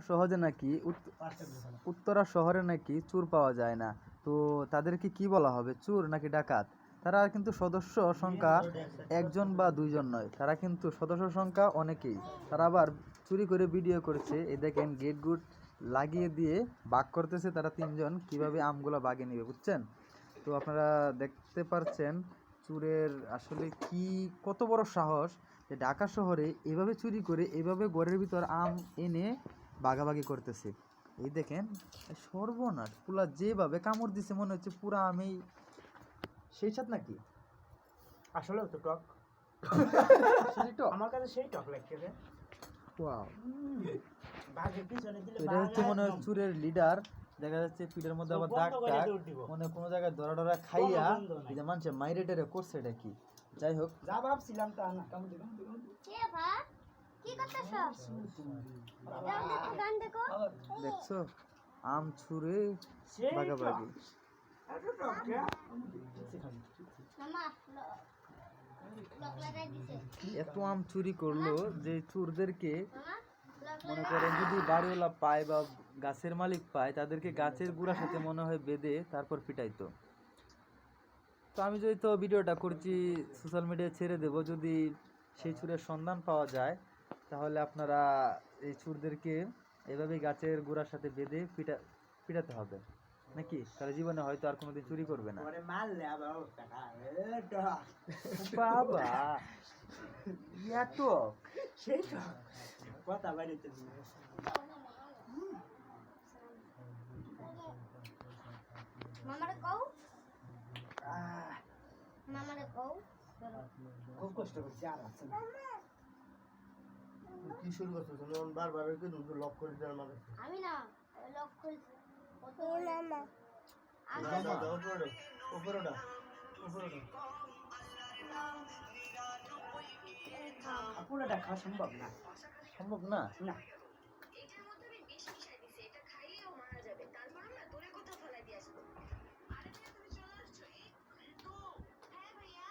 সহজে নাকি উত্তরা শহরে নাকি চোর পাওয়া যায় না, তো তাদেরকে কি বলা হবে, চোর নাকি ডাকাত? তারা কিন্তু সদস্য সংখ্যা একজন বা দুইজন নয়, তারা কিন্তু সদস্য সংখ্যা অনেকেই। তারা আবার চুরি করে ভিডিও করেছে, এই দেখেন গেট গুড লাগিয়ে দিয়ে বাগ করতেছে তারা তিনজন, কিভাবে আমগুলো বাগে নেবে, বুঝছেন? তো আপনারা দেখতে পাচ্ছেন চোরের আসলে কি কত বড় সাহস যে ঢাকা শহরে এভাবে চুরি করে এভাবে ঘরের ভিতর আম এনে ভাগাভাগি করতেছে। এই দেখেন সর্বনাশ, পুরা যেভাবে কামড় দিছে মনে হচ্ছে পুরা আমেই সেই সাথে নাকি আসলে তো টক সেই টক আমার কাছে সেই টক লাগছে রে। ওয়াও, বাঘের পিছনে দিলে এটা হচ্ছে মনে হয় চুরের লিডার। দেখা যাচ্ছে পিঠের মধ্যে আবার দাগ টাগ, মানে কোনো জায়গায় ধরা ধরা খাইয়া এই যে মানুষের মাইরে টেরে করছে, এটা কি? যাই হোক, যা ভাবছিলাম তা না। কে ভাই কি করতেছস? গান দেখো দেখছো আম ছুঁড়ে ভাগাভাগি। মামা লক লাগাই দিছে। এত আম চুরি করলো যে চোরদেরকে মামা লক মনে করেন যদি বাড়িওয়ালা পায় বা গাছের মালিক পায়, তাদেরকে গাছের গুঁড়ার সাথে মনে হয় বেঁধে তারপর পিটাইতো। তো আমি যদি তো ভিডিওটা করছি সোশ্যাল মিডিয়ায় ছেড়ে দেব, যদি সেই চোরের সন্ধান পাওয়া যায় তাহলে আপনারা এই চোরদেরকে এভাবেই গাছের গুঁড়ার সাথে বেঁধে পিটাতে হবে নাকি, তাহলে জীবনে হয়তো আর কোনোদিন চুরি করবে না। পরে মারলে আবার অবস্থা খারাপ। এ টক বাবা এত সেই টক কথা বাড়িতে মামারে কও মামারে কও খুব কষ্ট করছি আর আছে না। কি শুরু করছো তুমি বারবার কিন্তু লক করে দেওয়ার মানে আমি না লক করেছি কত মামা উপরে ওটা পুরোটা খাওয়া সম্ভব না। সম্ভব না। না এটার মধ্যে আমি বিষ মিশাই দিছি, এটা খাইলেও মারা যাবে, তারপর আমরা দূরে কোথাও ফেলাই দিয়ে আসবো। আরে ভাইয়া তুমি চলে আসছো? এই তো। হ্যাঁ ভাইয়া।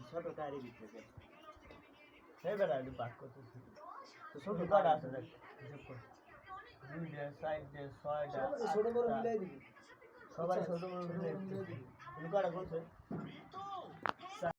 ছোট গাড়ি দিচ্ছে সেই বেলা একটু পাক করতেছি তো ছোট গাড়ি আছে দেখ হিসাব কর 2 সাইড দিয়ে 6টা ছোট বড় মিলাই দিবি সবাই ছোট বড় মিলাই দিবি তুমি কটা বলছো